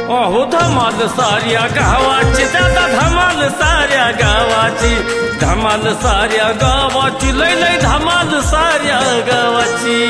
अहो धमाल साऱ्या गावाची, दादा धमाल साऱ्या गावाची, धमाल साऱ्या गावाची, लय लय धमाल साऱ्या गावाची।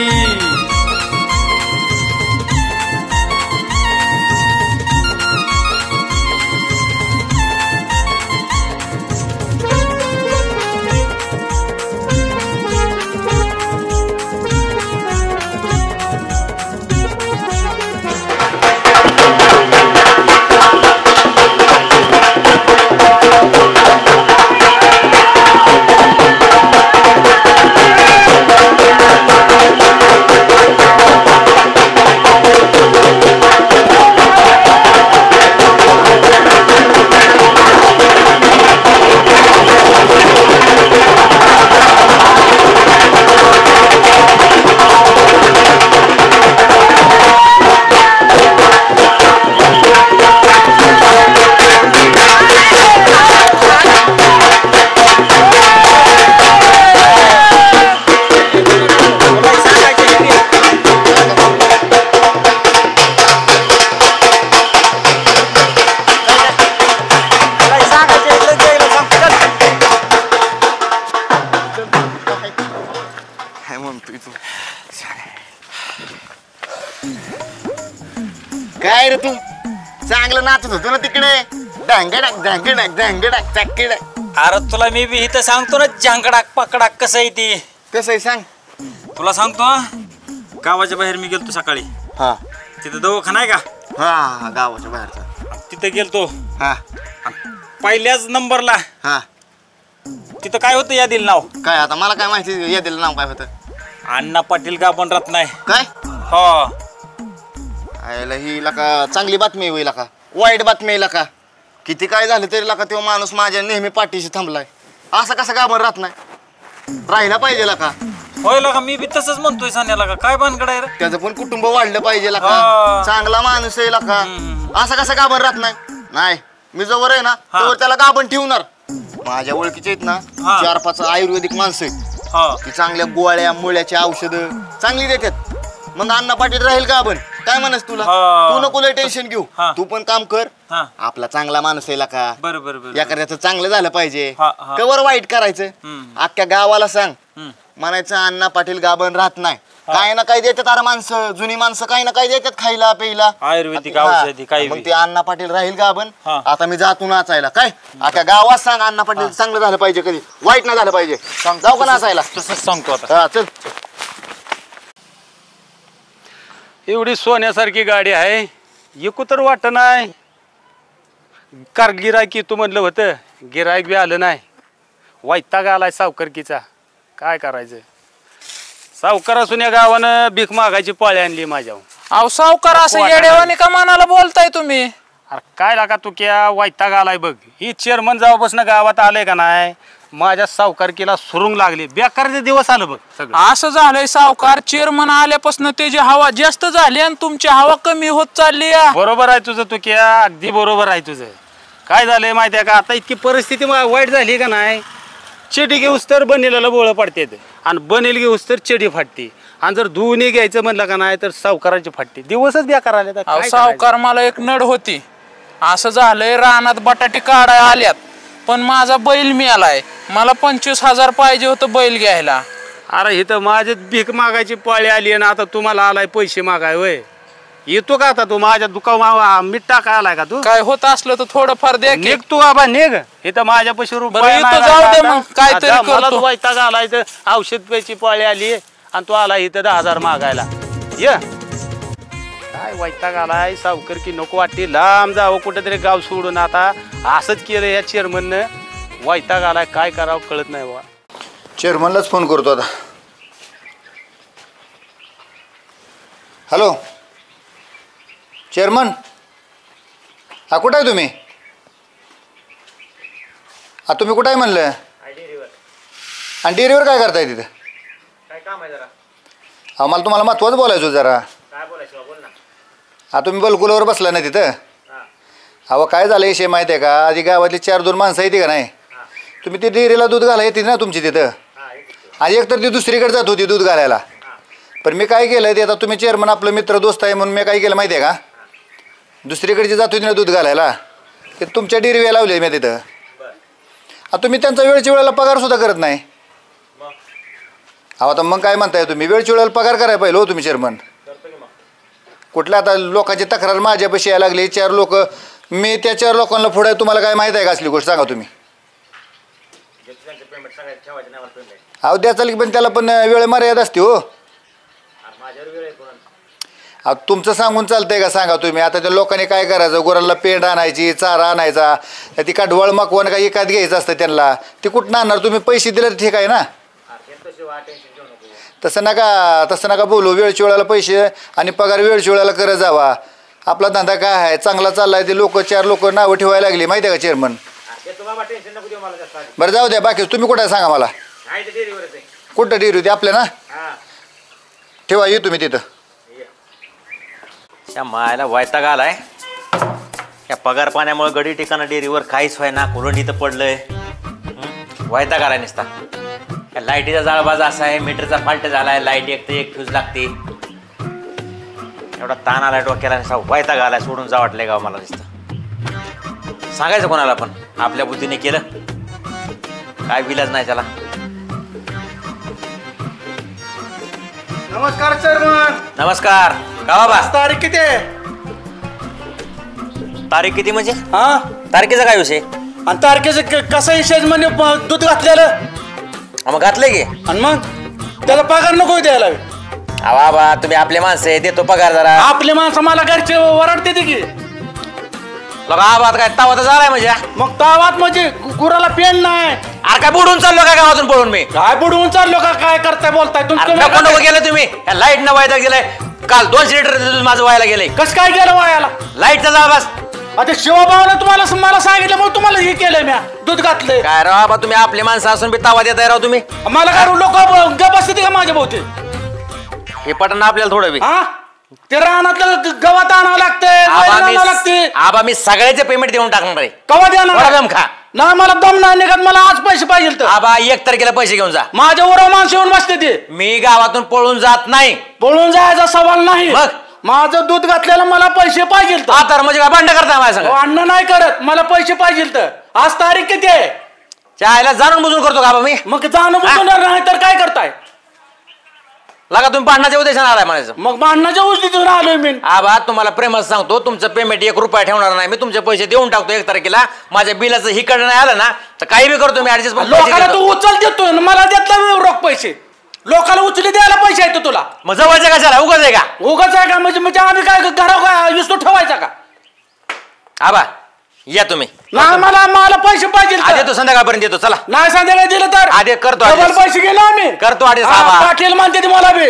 काय रे तू चांगलं नाचत होतो ना तिकडे, ढांगडाक ढांगडाक ढांगडाक चाकडा। अरे तुला मी बी इथं सांगतो ना, जांगडाक पकडाक कसं आहे ती। कसं आहे सांग? तुला सांगतो, गावाच्या बाहेर मी गेलतो सकाळी। हा तिथं दवाखाना आहे का? हा गावाच्या बाहेरचा। तिथं गेलतो। हा पहिल्याच नंबरला हा तिथं काय होतं यादील नाव? काय आता मला काय माहिती यादील नाव काय होतं? अण्णा पाटील का पण राहत नाही काय? हो आयला ही लका चांगली बातमी होईल का वाईट बातमी येईल का? किती काय झालं तरी लका तो माणूस माझ्या नेहमी पाठीशी थांबलाय, असं कसं गाभण राहत नाही? राहिला पाहिजे लका। होय लका, मी बी तसंच म्हणतोय सान्याला का काय भानगड आहे रे? त्याचं पण कुटुंब वाढलं पाहिजे लका, चांगला माणूस आहे लका, असं कसं गाभण राहत नाही? नाही मी जवळ आहे ना तोवर त्याला गाभण ठेवणार। माझ्या ओळखीचे आहेत ना 4-5 आयुर्वेदिक माणसं आहेत, ती चांगल्या गोळ्या मुळ्याची औषधं चांगली देतात। मग अण्णा पाटील राहील का आपण? काय म्हणस तुला? तू नको लय टेन्शन घेऊ, तू पण काम कर। आपला चांगला माणूस आहे का? बरोबर एखाद्याचं चांगलं झालं पाहिजे, कवर वाईट करायचं? अख्ख्या गावाला सांग म्हणायचं अण्णा पाटील गाभण राहत नाही। काय ना काय देतात अरे माणसं, जुनी माणसं काही ना काही देतात खायला प्यायला, आयुर्वेदिक औषधी काही। मग ते अण्णा पाटील राहील गाभण। आता मी जातो नाचायला, काय अख्ख्या गावात सांग अण्णा पाटील चांगलं झालं पाहिजे, कधी वाईट नाही झालं पाहिजे। जाऊ का नाचायला? तसंच सांगतो आता। हा चल। एवढी सोन्यासारखी गाडी आहे, एकू तर वाटत नाही। कार गिरायक तू म्हणलं होतं, गिरायक बी आलं नाही। वैताग आलाय सावकारकीचा, काय करायचं? सावकार असून या गावानं भीक मागायची पाळी आणली माझ्यावर। अहो सावकार असं येडेवाने का मनाला बोलताय तुम्ही? अरे काय लागा तू क्या वैताग आलाय बघ। ही चेअरमन जेव्हापासून गावात आलंय का नाही, माझ्या सावकारकीला सुरुंग लागली, बेकारचे दिवस आलं बघ सगळं। असं झालंय सावकार, चेअरमन आल्यापासून त्याची हवा जास्त झाली आणि तुमची हवा कमी होत चालली। बरोबर आहे तुझं तू क्या, अगदी बरोबर आहे तुझं। काय झालंय माहिती आहे का, आता इतकी परिस्थिती वाईट झाली का नाही, चेडी घेऊस तर बनेला बोळ पडते आणि बनेल घेऊस तर चेडी फाटते, आणि जर दोन्ही घ्यायचं म्हणलं का नाही तर सावकाराची फाटते। दिवसच बेकार आले। सावकार मला एक नड होती, असं झालंय रानात बटाटे काढाय आल्यात पण माझा बैल मिळालाय, मला 25,000 पाहिजे होतं बैल घ्यायला। अरे इथं माझी भीक मागायची पाळी आली आणि आता तुम्हाला आलाय पैसे मागाय? वय येतो का आता तू माझ्या दुकान मीठ टाकाय आलाय का तू? काय होत असलं तर थोडंफार द्या, निघ तू बाबा निघ, इथं माझ्या पैसे जाऊ दे मग काहीतरी मला वैताग आलाय, तर औषध प्यायची पाळी आली आणि तू आला इथं 10,000 मागायला। ये काय वैताग आलाय, सावकर की नको वाटते, लांब जावं कुठेतरी गाव सोडून। आता असंच केलं या चेअरमननं, वैताग आलाय, काय करावं कळत नाही बा। चेअरमनलाच फोन करतो आता। हॅलो चेअरमन, हा कुठं आहे तुम्ही? हा तुम्ही कुठं आहे म्हणलं? आणि डेअरीवर काय करताय तिथं? काय काम आहे जरा? हा मला तुम्हाला महत्त्वाचं बोलायचं जरा। काय बोलायचं बोल ना। हा तुम्ही बलकुलावर बसला ना तिथं? अहो काय झालं विषय माहिती आहे का, आधी गावातली 4-2 माणसं येते का नाही, तुम्ही ती डेअरीला दूध घालायला येते ना तुमची तिथं, आणि एक तर ती दुसरीकडे जात होती दूध घालायला। पण मी काय केलं ते, आता तुम्ही चेअरमन आपलं मित्र दोस्त आहे म्हणून मी काय केलं माहिती आहे का, दुसरीकडचे जातो ना दूध घालायला ते तुमच्या डेअरीला लावले मी तिथं. तुम्ही त्यांचा वेळच्या वेळेला पगार सुद्धा करत नाही. अहो आता मग काय म्हणताय तुम्ही वेळच्या वेळेला पगार करायला पाहिजे हो तुम्ही चेअरमन. कुठल्या आता लोकांची तक्रार माझ्यापाशी यायला लागली 4 लोक मी त्या 4 लोकांना पुढे तुम्हाला काय माहीत आहे का असली गोष्ट सांगा तुम्ही. अहो द्या चालेल पण त्याला पण वेळ मर्यादा असते हो. अहो तुमचं सांगून चालतंय का सांगा तुम्ही. आता त्या लोकांनी काय करायचं गुरांना पेंड आणायची चारा आणायचा ती काढवळ मकवण काही एकात घ्यायचं असतं त्यांना ते कुठं आणणार तुम्ही पैसे दिले तर ठीक आहे ना. तसं नका बोलू. वेळच्या वेळेला पैसे आणि पगार वेळच्या वेळेला करत जावा. आपला धंदा काय आहे चांगला चाललाय ते लोक 4 लोक नावं ठेवायला लागली माहिती आहे का चेअरमन. बरं जाऊ द्या बाकी तुम्ही कुठं सांगा मला. कुठं डेअरी होती आपल्या ना ठेवा ये तुम्ही तिथं. त्या मायाला वैताग आलाय या पगार पाण्यामुळे गडी ठिकाणा डेअरीवर काहीच व्हाय ना कोलंडी तर पडलंय. वैताग आलाय नुसता. या लाईटीचा जाळबाज असा आहे मीटरचा फाल्ट झालाय लाईट एक तर एक फ्यूज लागते. एवढा ताण आलाय डोक्याला नुसता वैताग आलाय सोडून जा वाटलंय गाव मला नुसतं. सांगायचं कोणाला पण आपल्या बुद्धीने केलं काय विलाज नाही त्याला. नमस्कार चेअरमन. नमस्कार का बाबा. तारीख किती आहे. तारीख किती म्हणजे हा तारखेचा काय विषय. आणि तारखेचं कसं विषय म्हणजे दूध घातलेलं मग घातलंय की. आणि मग त्याला पगार नको द्यायला. बाबा तुम्ही आपले माणसं आहे देतो पगार जरा. आपले माणसं मला घरचे वरडते ते की लोक आवाज काय तावा तर झालाय म्हणजे. मग तावात म्हणजे गुराला पेन नाही. अरे काय बुडून चाललो काय गावातून पळून मी. काय बुडवून चाललो का काय करताय बोलताय नको गेलं तुम्ही लाईट न वायदा गेलाय काल 200 लिटर दूध माझं व्हायला गेलंय. कसं काय गेलं वायाला लाईटचा जाळबाज. आता शिवभावानं तुम्हाला मला सांगितलं मग तुम्हाला हे केलंय म्या दूध घातलंय. काय राव बाबा तुम्ही आपले माणसं असून बी तावा देताय राव तुम्ही. मला काय लोक गप असते का माझ्या भोवती. हे पटन आपल्याला थोडं बी. हा ते रानातलं गवत आणावं लागते. आबा मी सगळ्याचे पेमेंट देऊन टाकणार आहे. कवा देणार दम खा. ना मला दम नाही निघत. मला आज पैसे पाहिजे तर आबा 1 तारखेला पैसे घेऊन जा. माझ्या वर माणसं येऊन बसते ते. मी गावातून पळून जात नाही. पळून जायचा सवाल नाही. मग माझं दूध घातलेलं मला पैसे पाहिजे तर म्हणजे काय भांडण करताय माझ्या संग. अन्न नाही करत मला पैसे पाहिजे तर. आज तारीख किती आहे. चायला जाणून बुजून करतो का मी. मग जाणून बुजून नाही तर काय करताय. लगा तुम्ही भांडणाच्या उद्देशाने आलाय म्हणायचं. मग भांडणाच्या उद्देशाने आलोय मी. आबा तुम्हाला प्रेमात सांगतो तुमचं पेमेंट 1 रुपया ठेवणार नाही मी. तुमचे पैसे देऊन टाकतो 1 तारखेला. माझ्या बिलाचं हिकडं नाही आलं ना तर काही बी करतो मी ऍडजस्ट. लोकांना तू उचल देतोय मला देतला रोख पैसे. लोकांना उचली द्यायला पैसे आहेत तुला. मग जवळच्या कशाला उगाच आहे का. उगाच आहे का म्हणजे आम्ही काय घरा काय विस्तू ठेवायचा का. आबा या तुम्ही. नाही मला पैसे पाहिजे. देतो संध्याकाळपर्यंत देतो चला. नाही संध्याकाळी दिलं तर आधी करतो पैसे गेले आम्ही करतो. पाटील म्हणते ती मला बी.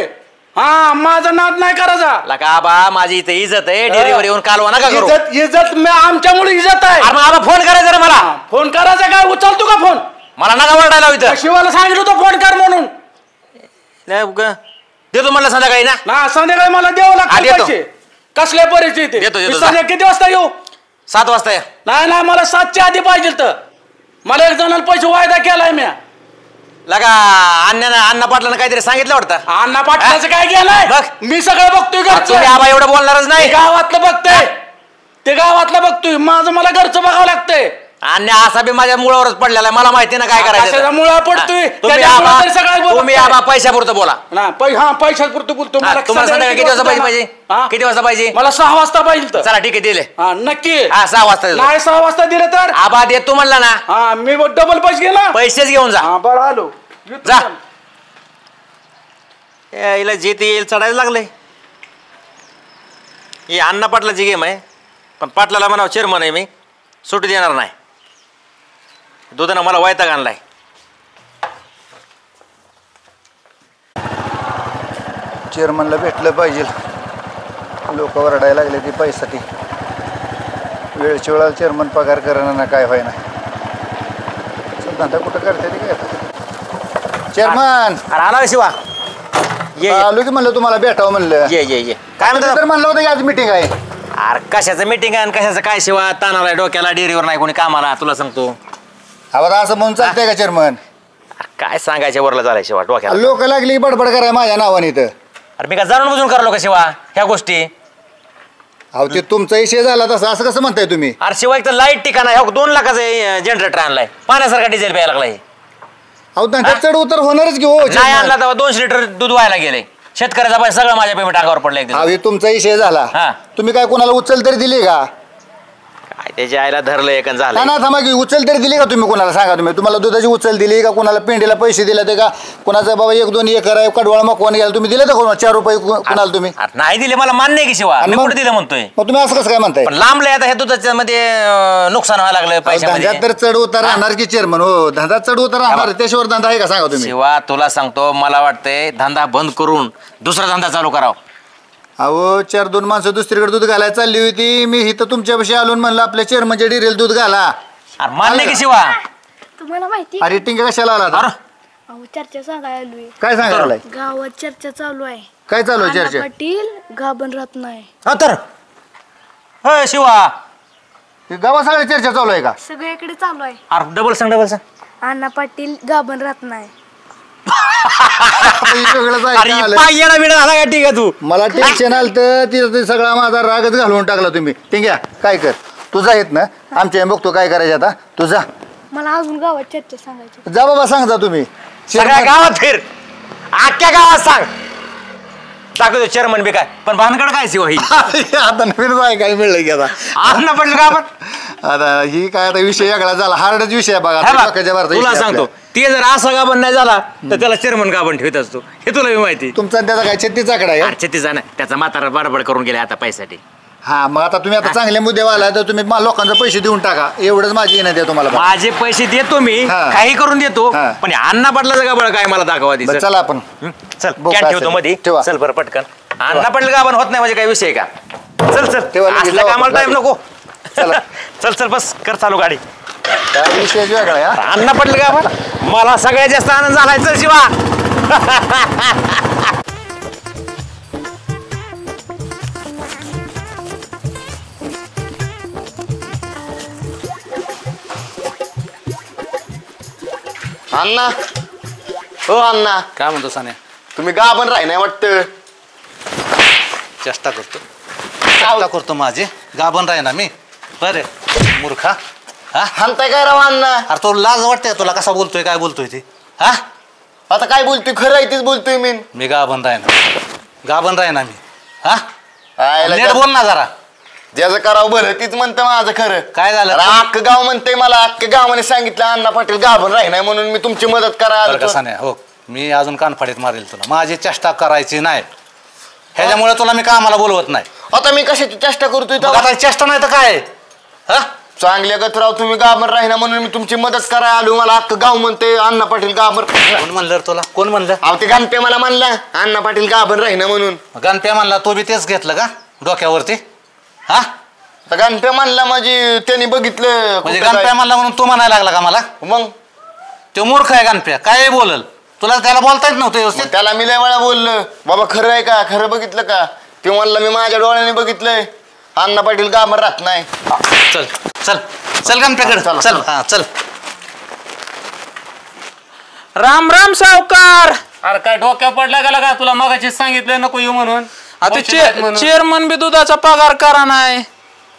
हा माझा नाद नाही करायचा. लका आबा माझी इथे इज्जत आहे डेअरीवर येऊन कालवा नका करू. इज्जत आमच्यामुळे इज्जत आहे. आबा फोन करायचा रे मला. फोन करायचा काय उचलतो का फोन. मला नका वरडायला इथं. शिवाला सांगितलं होतं फोन कर म्हणून. देतो म्हणलं संध्याकाळी ना. संध्याकाळी मला द्यावं लागतं पैसे. कसल्या परिस्थिती देतो किती वाजता येऊ. 7 वाजता या. नाही मला 7च्या आधी पाहिजे तर. मला 1 जणाला पैसे वायदा केलाय म्या. लगा अण्णा पाटलानं काहीतरी सांगितलं वाटतं. अण्णा पाटलाचं काय केलंय मी सगळं बघतोय. तुम्ही आबा एवढं बोलणारच नाही. गावातलं बघतोय ते गावातलं बघतोय. माझं मला घरचं बघावं लागतंय. आणि असा बी माझ्या मुळावरच पडलेला आहे मला माहिती ना काय करायचं. मुळा पडतोय तुम्ही आबा पैशापुरतं बोला. पैशापुरतं बोलतो. तुम्हाला संध्याकाळी किती वाजता पाहिजे. किती वाजता पाहिजे. मला 6 वाजता पाहिजे. चला ठीक आहे दिले. नक्की 6 वाजता नाही 6 वाजता दिलं तर आबा देतो म्हणला ना. मी डबल पैसे गेला पैसेच घेऊन जा. बरं आलो जा. यायला जे ते येईल चढायला लागले. ही अण्णा पाटलाची गेम आहे पण पाटलाला म्हणावं चेअरमन आहे मी सुट्टी देणार नाही. दुधानं मला वैताग आणलाय. चेअरमनला भेटलं पाहिजे. लोक वरडायला लागले ती पैसाठी. वेळच्या वेळेला चेअरमन पगार करणं ना काय व्हायना. धंदा कुठं करते ते काय. चेअरमन आला शिवा ये आलो की म्हणलं तुम्हाला भेटावं म्हणलं. ये काय म्हणतो तर म्हणलं होतं की आज मीटिंग आहे. अरे कशाचं मीटिंग आहे आणि कशाचं काय शिवा ताणालाय डोक्याला डेअरीवर नाही कोणी कामाला तुला सांगतो. आवाज असं म्हणून चालतंय का चेअरमन. काय सांगायच्या वरला झालाय शिवा डोक्याला. लोक लागली बडबड कराय माझ्या नावाने इथं. अरे मी का जाणून बुजून करलो का शिवा ह्या गोष्टी. अहो ते तुमचा विषय झाला तसा असं कसं म्हणताय तुम्ही? अरे शिवाय तर लाईट ठिकाण आहे 2 लाखाचा जनरेटर आणलाय पाण्यासारखा डिझेल प्यायला लागलाय. अहो धंद्यात चढ उतर होणारच की हो. नाही आणला तेव्हा 200 लिटर दूध व्हायला गेले. शेतकऱ्याचा पैसा सगळं माझ्या पेमेंट अंगावर पडलाय. अहो हे तुमचा विषय झाला. हा. तुम्ही काय कोणाला उचल तरी दिली का? काय त्याच्या आईला धरलं एक नाही झालं. ना थांबा की उचल तरी दिली का तुम्ही कोणाला सांगा तुम्ही? तुम्हाला दुधाची उचल दिली का? कोणाला पेंडीला पैसे दिले ते का? कोणाचा बाबा 1-2 एकर आहे कडवाळ मकवान गेला तुम्ही दिले तर कोणाला 4 रुपये कोणाला तुम्ही? अरे नाही दिले मला मान्य आहे की शिवा आणि मी मग? कुठे दिलं म्हणतोय. मग तुम्ही असं कसं काय म्हणताय? पण लांबलंय आता हे दुधाच्या मध्ये नुकसान व्हायला लागलं पैशामध्ये. धंद्यात तर चढ उतार राहणार की चेअरमन हो. धंदा चढ उतार राहणार त्याशिवाय धंदा आहे का सांगा तुम्ही? शिवा तुला सांगतो मला वाटतंय धंदा बंद करून दुसरा धंदा चालू करावा. अहो 4-2 माणसं दुसरीकडे दूध घालायला चालली होती. मी इथं तुमच्यापाशी आलो म्हणलं आपल्या चेअरमनच्या डेअरीला दूध घाला. अरे मान्य की शिवा. तुम्हाला माहिती अरे टिंग कशाला आला आता? अहो चर्चा सांगायला आलोय. काय सांगायला? गावात चर्चा चालू आहे. काय चालू आहे अण्णा चर्चा? पाटील गाभण राहत नाही. हा तर होय शिवा. हे गावात सगळी चर्चा चालू आहे का? सगळीकडे चालू आहे. अरे डबल सांग. अण्णा पाटील गाभण राहत नाही. वेगळंच अरे आहे. पायला बिडा झाला का ठीक आहे तू. मला टेन्शन आलं तर तिथं सगळा माझा रागच घालवून टाकला तुम्ही. टिंग्या काय कर तुझा येत ना आमच्या बघतो काय करायचं आता. तुझा मला अजून गावात चर्चा सांगायची. जा बाबा सांग जा तुम्ही. सगळ्या गावात फिर अख्ख्या गावात सांग. दाखवतो चेअरमन बी काय पण भानगड काय शिवा ही. आता नवीन काय काय मिळलं की आता अण्णा पडलं का आपण. आता ही काय आता विषय वेगळा झाला. हार्डच विषय आहे बघा. हे बघ, डोक्याच्या वरचा तुला विषय सांगतो आपल्या. ते जर असा गाभण नाही झाला तर त्याला चेअरमन गाभण ठेवत असतो हे तुला बी माहिती. तुमचा त्याचा काय छत्तीचा आकडा आहे? छत्तीचा नाही त्याचा म्हातारा बडबड करून गेला आता पैशासाठी. हा मग आता तुम्ही आता चांगल्या मुद्द्यावर आला तर तुम्ही लोकांचे पैसे देऊन टाका एवढंच माझी विनंती आहे तुम्हाला. माझे पैसे देतो मी हा. काही करून देतो हा. पण अण्णा पडला गाभण काय मला दाखवा बरं, चला आपण चल बघू कॅन काय ठेवतो असेल. मध्ये ठेवा. चल बरं पटकन. अण्णा पडलं गाभण होत नाही म्हणजे काय विषय का. चल चल ठेवा, लगेच असल्या लावा कामाला टाइम गाडी. नको. चला. चल चल बस कर चालू गाडी. काय विषय वेगळा आहे हा? अण्णा पडलं गाभण मला सगळ्यात जास्त आनंद झालाय. चल शिवा. अण्णा हो अण्णा काय म्हणतो सान्या? तुम्ही गाभण राही नाही वाटतं. चेष्टा करतो माझी गाभण राही ना मी. बरे मूर्खा. हा हाणताय काय राव अण्णा? अरे तो लाज वाटते तुला कसा बोलतोय काय बोलतोय ते. हा आता काय बोलतोय खरं आहे तेच बोलतोय मी गाभण राही ना मी. हा आयला नीट बोल ना जरा. ज्याचं करावं बरं तीच म्हणतं माझं खरं. काय झालं? अरे अख्खं गाव म्हणतंय मला. अख्ख्या गावाने सांगितलं अण्णा पाटील गाभण राही नाही म्हणून मी तुमची मदत बरं करायला का सान्या हो मी अजून कानफाडीत मारेल तुला. माझी चेष्टा करायची नाही ह्याच्यामुळे तुला मी कामाला बोलवत नाही. आता मी कशाची चेष्टा करतोय मग तेव्हा? आता चेष्टा नाही तर काय. हा चांगल्या गतराव तुम्ही गाभण राही ना म्हणून मी तुमची मदत करायला आलो. मला अख्खं गाव म्हणते अण्णा पाटील गाभण. कोण म्हणलं रे तुला? कोण म्हणलं? अहो ते गणप्या मला म्हणला अण्णा पाटील गाभण राही ना म्हणून. गणप्या म्हणला तो बी तेच घेतलं का डोक्यावरती? हा आता गणप्या म्हणला म्हणजे त्यांनी बघितलं म्हणजे कुठं गणप्या काय. म्हणला म्हणून तो म्हणायला लागला का मला? मग तो मूर्ख आहे गणप्या काय बोलल तुला त्याला बोलता येत नव्हतं मग व्यवस्थित. त्याला मी लय वेळा बोललो बाबा खरं आहे का खरं बघितलं का. ते म्हणलं मी माझ्या डोळ्याने बघितलंय अण्णा पाटील गाभण राहत नाही. चल चल चल गणप्याकडे चला, चल. चला. हा चल. राम राम सावकार. अरे काय डोक्या पडला गेला का तुला मगाशी सांगितलं नको येऊ म्हणून. आता पैसे नाहीत म्हणून. चेअरमन बी दुधाचा पगार करा नाही.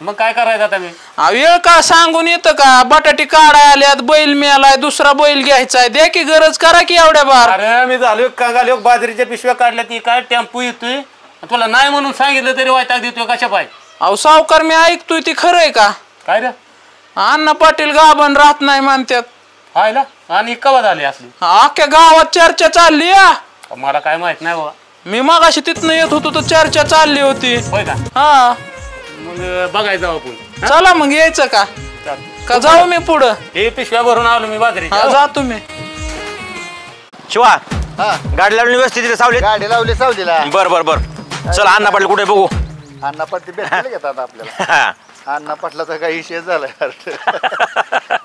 मग काय करायचं आता मी. वेळ का सांगून येतं का. बटाटी काढाय आल्यात बैल मिळालाय दुसरा बैल घ्यायचाय द्या की गरज करा की एवढ्या बार. अरे मी झालो कांगालो बाजरीच्या पिशव्या काढल्या ती काय टेम्पो येतोय तुला नाही म्हणून सांगितलं तरी वायताक देतोय कशा पाय. अहो सावकार मी ऐकतोय ती खरंय का. काय रे अण्णा पाटील गाभण राहत नाही म्हणतात. हायला आणि कवा झाली असली. अख्ख्या गावात चर्चा चालली या. मला काय माहित नाही बाबा. मी मगाशी तिथनं येत होतो तर चर्चा चालली होती. होय का हा मग बघायचं आपण. चला मग यायचं का का जाऊ मी पुढं. हे पिशव्या भरून आलो मी बाजरी. हा जा तुम्ही. शिवा हा गाडी लावली व्यवस्थित सावलीत. गाडी लावली सावलीला. बर बर बर चल अण्णा पडलं कुठे बघू. अण्णा पाटील भेटले घेतात आपल्याला. हा. अण्णा पाटलाचा काही विषय झालाय.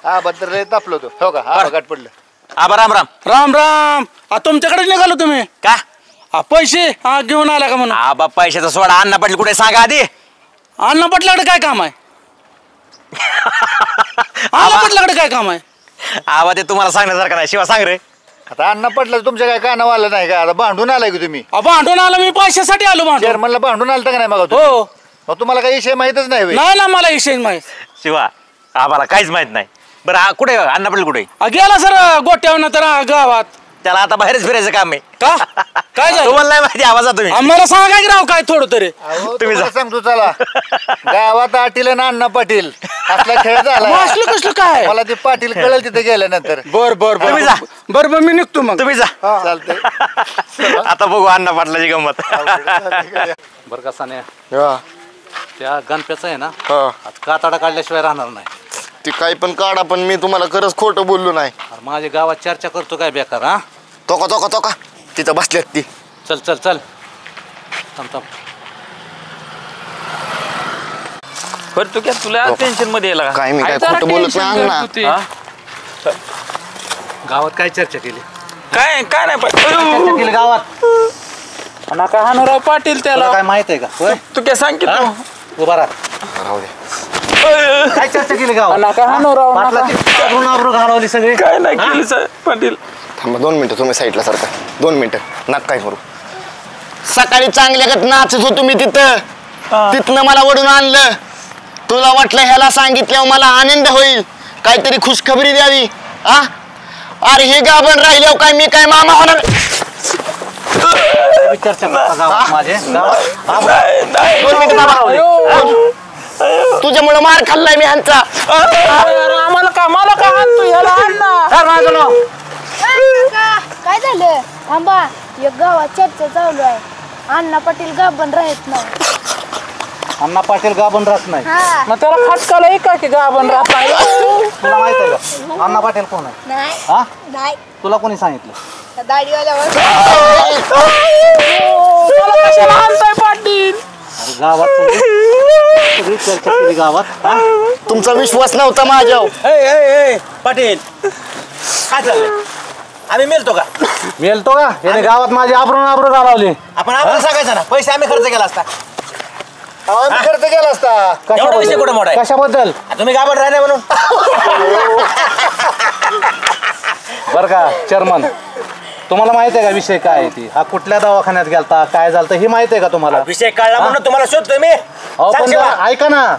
हा बद्दल लय तापलो तो हो का. हा गाठ पडलं. आबा राम राम. राम राम. तुमच्याकडे निघालो तुम्ही का पैसे घेऊन आला का म्हणून. आबा पैशाचा सोडा अण्णा पडलं कुठे सांगा आधी. अण्णा पाटलाकडे काय काम आहे? अण्णा पाटलाकडे काय काम आहे? आबा ते तुम्हाला सांगण्यासारखं नाही. शिवा सांग रे. आता अण्णा पाटलाचं तुमच्या काय कानावर आलं नाही का? आता भांडून आलाय की तुम्ही? भांडून आलो मी पैशासाठी आलो भांडून. चेअरमनला भांडून आलं का नाही मग? हो मग तुम्हाला काही विषय माहितच नाही होय? नाही ना मला विषय माहित. शिवा आम्हाला काहीच माहित नाही. बरं कुठे अण्णा पाटील कुठे? गेला सर गोट्यावर तर गावात. त्याला आता बाहेरच फिरायचं काम आहे का काय झालं तुम्हाला नाही माहिती आवाजात तुम्ही आम्हाला सांगा की राव काय थोडं तरी. अहो, तुम्हाला सांगतो चला गावात आटील आणि अण्णा पाटील असला खेळ झाला. असलं कसलं काय मला ते पाटील कळेल तिथे गेल्यानंतर. बर बर बर तुम्ही जा. बर बर मी निघतो मग. तुम्ही जा. चालतंय. आता बघू अण्णा पाटलाची गंमत. बरं का साने हा, त्या गणप्याचं आहे ना हा. आज कातडा काढल्याशिवाय राहणार नाही. ती काही पण काढा पण मी तुम्हाला खरंच खोटं बोललो नाही. अरे माझ्या गावात चर्चा करतो काय बेकार हा. तोका तोका तोका तिथं बसल्यात ती. चल चल चल थांब थांब. बरं तू काय तुला टेन्शन मध्ये यायला का? काय मी काय खोटं बोलत नाही अण्णा. गावात काय चर्चा केली? काय काय नाही चर्चा केली गावात? नका हानूराव पाटील तुला त्याला. काय माहित आहे का होय? तू काय सांग की तू उभा राहा. राहू दे. काय चर्चा केली गावात? नका हानूराव नका. पाटलाची आबरू घालवली सगळी. काय नाही केलं साहेब पाटील. थांबा 2 मिनिटं तुम्ही साईडला सारखा 2 मिनिटं नाक काय करू. सकाळी चांगल्यागत नाचत होतो मी तिथं. तिथनं मला वडून आणलं. तुला वाटलं ह्याला सांगितल्यावर मला आनंद होईल काहीतरी खुशखबरी द्यावी. आ अरे हे गाभण राहिल्यावर काय मी काय मामा होणार. चर्चा करता गावात माझे गावात. 2 मिनिटं बाबा. तुझ्यामुळे मार खाल्लाय मी ह्यांचा. आम्हाला का मला का हाणतो ह्याला आण ना. काय झालं थांबा एक गावात चर्चा चालू आहे. अण्णा पाटील गाभण राहत नाही. अण्णा पाटील गाभण राहत नाही. हा मग त्याला फटकाला एका की गाभण राहत नाही. तुला माहित आहे का अण्णा पाटील कोण आहे? नाही हा नाही तुला कोणी सांगितलं? दाढीवाल्यावर. त्याला कशाला हाणताय पाटील? अरे गावात सगळी चर्चा केली गावात. हा? तुमचा विश्वास नव्हता माझ्यावर. पाटील काय चाललंय? आम्ही मिळतो का? मेलतो का याने गावात माझी आबरू घालवली. आपण आम्हाला सांगायचं ना पैसे आम्ही खर्च केला असता. आम्ही खर्च केला असता. एवढा विषय कुठं मोठा आहे? कशाबद्दल? तुम्ही गाभण राहिले म्हणून. बर का चेअरमन तुम्हाला माहित आहे का विषय काय आहे ती? हा कुठल्या दवाखान्यात गेलता काय झालं हे माहित आहे का तुम्हाला? विषय काढला म्हणून तुम्हाला शोधतोय मी. अहो सांग पण शिवा. जरा ऐका ना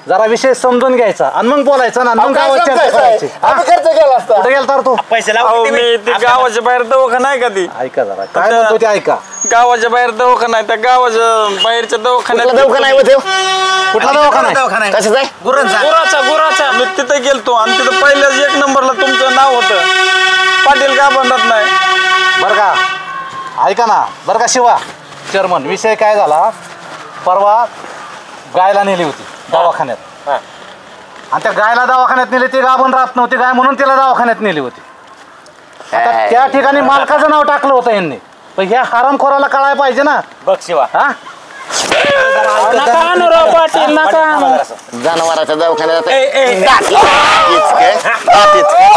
जरा विषय समजून घ्यायचा आणि मग बोलायचा ना मग गावात चर्चा करायची. हा? आम्ही खर्च केला असता. कुठे गेलता रे तू? पैसे अहो लावून मी ते गावाच्या बाहेर दवाखाना आहे का ती ऐका जरा काय म्हणतो ते ऐका. गावाच्या बाहेर दवाखाना आहे त्या गावाच्या बाहेरच्या दवाखान्यात दवाखाना आहे होते. कुठला दवाखाना आहे? कशाच आहे? गुराचा मी तिथे गेलतो आणि तिथं पहिल्याच 1 नंबरला तुमचं नाव होतं. पाटील का बनत नाही. बरं का ऐका ना बरं का शिवा चेअरमन विषय काय झाला परवा गायला नेली होती दवाखान्यात आणि त्या गायला दवाखान्यात नेली ती गाभण राहत नव्हती गाय म्हणून तिला दवाखान्यात नेली होती. आता त्या ठिकाणी मालकाचं नाव टाकलं होतं यांनी पण ह्या हरामखोराला कळायला पाहिजे ना. बघ शिवा हा नका हानूराव पाटील नका हाणू. जनावराच्या दवाखान्यात ए, ए, ए. दात इचके.